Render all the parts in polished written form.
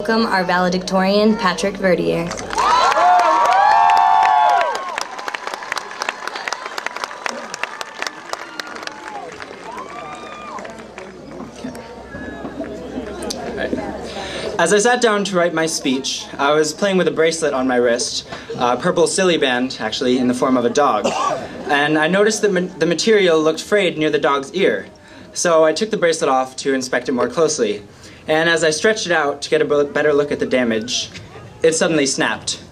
Welcome our valedictorian, Patrick Verdier. As I sat down to write my speech, I was playing with a bracelet on my wrist, a purple silly band, actually, in the form of a dog. And I noticed that the material looked frayed near the dog's ear. So I took the bracelet off to inspect it more closely. And as I stretched it out to get a better look at the damage, it suddenly snapped.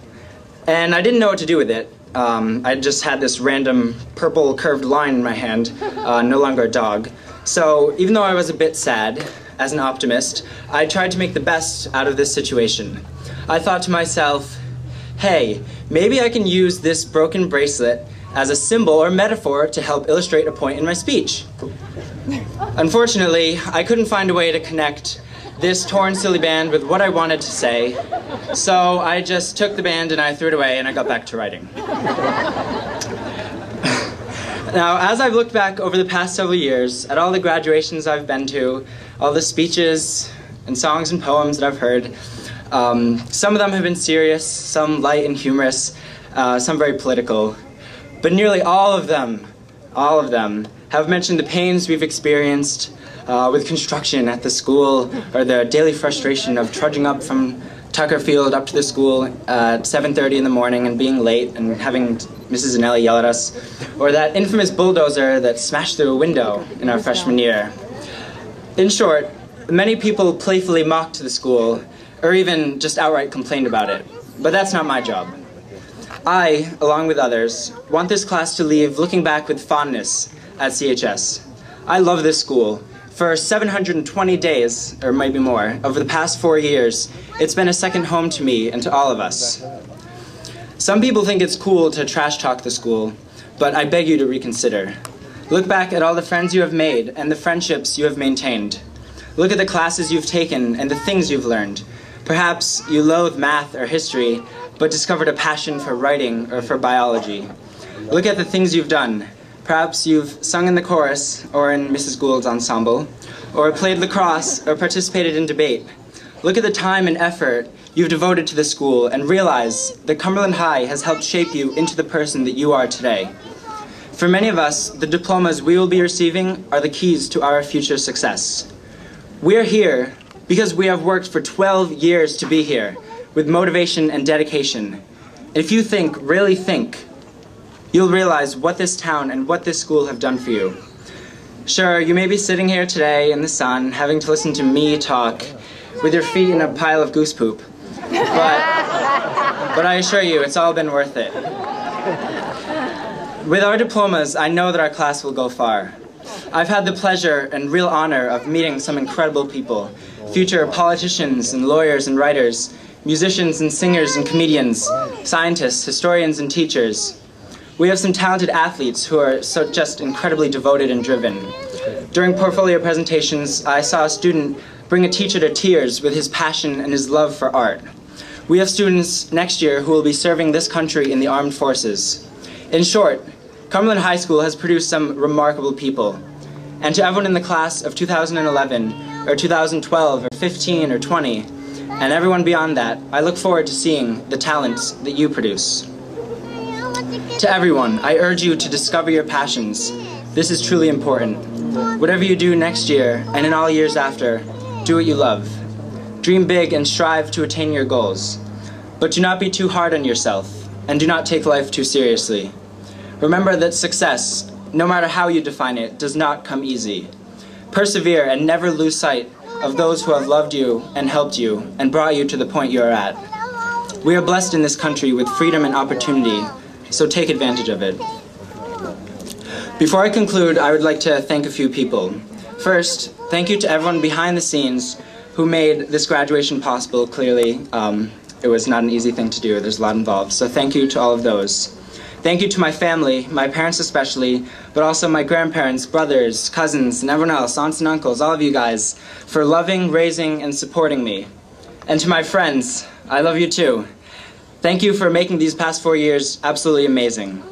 And I didn't know what to do with it. I just had this random purple curved line in my hand, no longer a dog. So even though I was a bit sad, as an optimist, I tried to make the best out of this situation. I thought to myself, hey, maybe I can use this broken bracelet as a symbol or metaphor to help illustrate a point in my speech. Unfortunately, I couldn't find a way to connect this torn silly band with what I wanted to say, so I just took the band and I threw it away and I got back to writing. Now, as I've looked back over the past several years at all the graduations I've been to, all the speeches and songs and poems that I've heard, some of them have been serious, some light and humorous, some very political, but nearly all of them have mentioned the pains we've experienced with construction at the school, or the daily frustration of trudging up from Tucker Field up to the school at 7:30 in the morning and being late and having Mrs. Anelli yell at us, or that infamous bulldozer that smashed through a window in our freshman year. In short, many people playfully mocked the school, or even just outright complained about it, but that's not my job. I, along with others, want this class to leave looking back with fondness at CHS. I love this school. For 720 days, or maybe more, over the past 4 years, it's been a second home to me and to all of us. Some people think it's cool to trash talk the school, but I beg you to reconsider. Look back at all the friends you have made and the friendships you have maintained. Look at the classes you've taken and the things you've learned. Perhaps you loathe math or history, but discovered a passion for writing or for biology. Look at the things you've done. Perhaps you've sung in the chorus, or in Mrs. Gould's ensemble, or played lacrosse, or participated in debate. Look at the time and effort you've devoted to the school and realize that Cumberland High has helped shape you into the person that you are today. For many of us, the diplomas we will be receiving are the keys to our future success. We're here because we have worked for 12 years to be here, with motivation and dedication. If you think, really think, you'll realize what this town and what this school have done for you. Sure, you may be sitting here today in the sun, having to listen to me talk, with your feet in a pile of goose poop. But I assure you, it's all been worth it. With our diplomas, I know that our class will go far. I've had the pleasure and real honor of meeting some incredible people, future politicians and lawyers and writers, musicians and singers and comedians, scientists, historians and teachers. We have some talented athletes who are just incredibly devoted and driven. During portfolio presentations, I saw a student bring a teacher to tears with his passion and his love for art. We have students next year who will be serving this country in the armed forces. In short, Cumberland High School has produced some remarkable people. And to everyone in the class of 2011, or 2012, or 15, or 20, and everyone beyond that, I look forward to seeing the talents that you produce. To everyone, I urge you to discover your passions. This is truly important. Whatever you do next year, and in all years after, do what you love. Dream big and strive to attain your goals. But do not be too hard on yourself, and do not take life too seriously. Remember that success, no matter how you define it, does not come easy. Persevere and never lose sight of those who have loved you and helped you and brought you to the point you are at. We are blessed in this country with freedom and opportunity, so take advantage of it. Before I conclude, I would like to thank a few people. First, thank you to everyone behind the scenes who made this graduation possible. Clearly, it was not an easy thing to do. There's a lot involved, so thank you to all of those. Thank you to my family, my parents especially, but also my grandparents, brothers, cousins, and everyone else, aunts and uncles, all of you guys, for loving, raising, and supporting me. And to my friends, I love you too. Thank you for making these past 4 years absolutely amazing.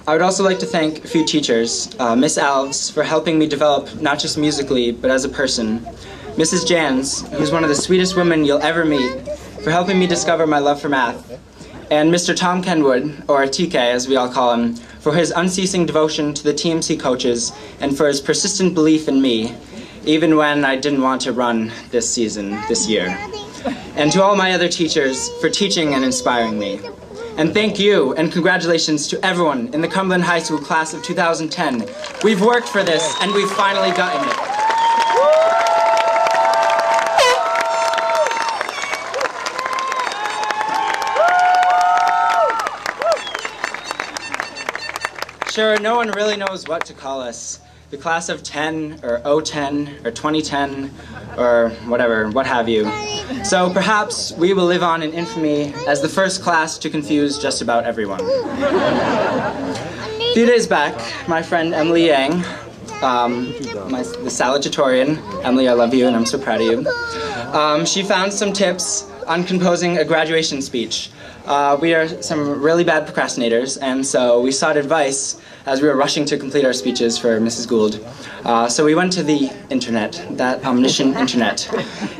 I would also like to thank a few teachers, Miss Alves for helping me develop not just musically, but as a person, Mrs. Jans, who's one of the sweetest women you'll ever meet, for helping me discover my love for math, and Mr. Tom Kenwood, or TK as we all call him, for his unceasing devotion to the teams he coaches and for his persistent belief in me, even when I didn't want to run this year. And to all my other teachers for teaching and inspiring me. And thank you and congratulations to everyone in the Cumberland High School class of 2010. We've worked for this and we've finally gotten it. Sure, no one really knows what to call us. The class of 10, or 010, or 2010, or whatever, what have you. So perhaps we will live on in infamy as the first class to confuse just about everyone. A few days back, my friend Emily Yang, the Valedictorian, Emily, I love you and I'm so proud of you, she found some tips on composing a graduation speech. We are some really bad procrastinators, and so we sought advice as we were rushing to complete our speeches for Mrs. Gould. So we went to the internet, that omniscient internet,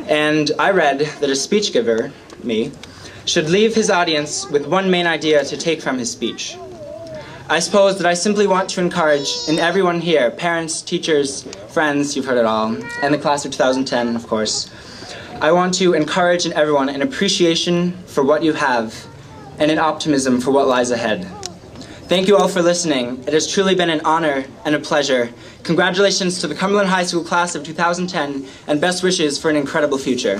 and I read that a speech giver, me, should leave his audience with one main idea to take from his speech. I suppose that I simply want to encourage in everyone here, parents, teachers, friends, you've heard it all, and the class of 2010, of course. I want to encourage in everyone an appreciation for what you have and an optimism for what lies ahead. Thank you all for listening. It has truly been an honor and a pleasure. Congratulations to the Cumberland High School class of 2010 and best wishes for an incredible future.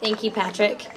Thank you, Patrick.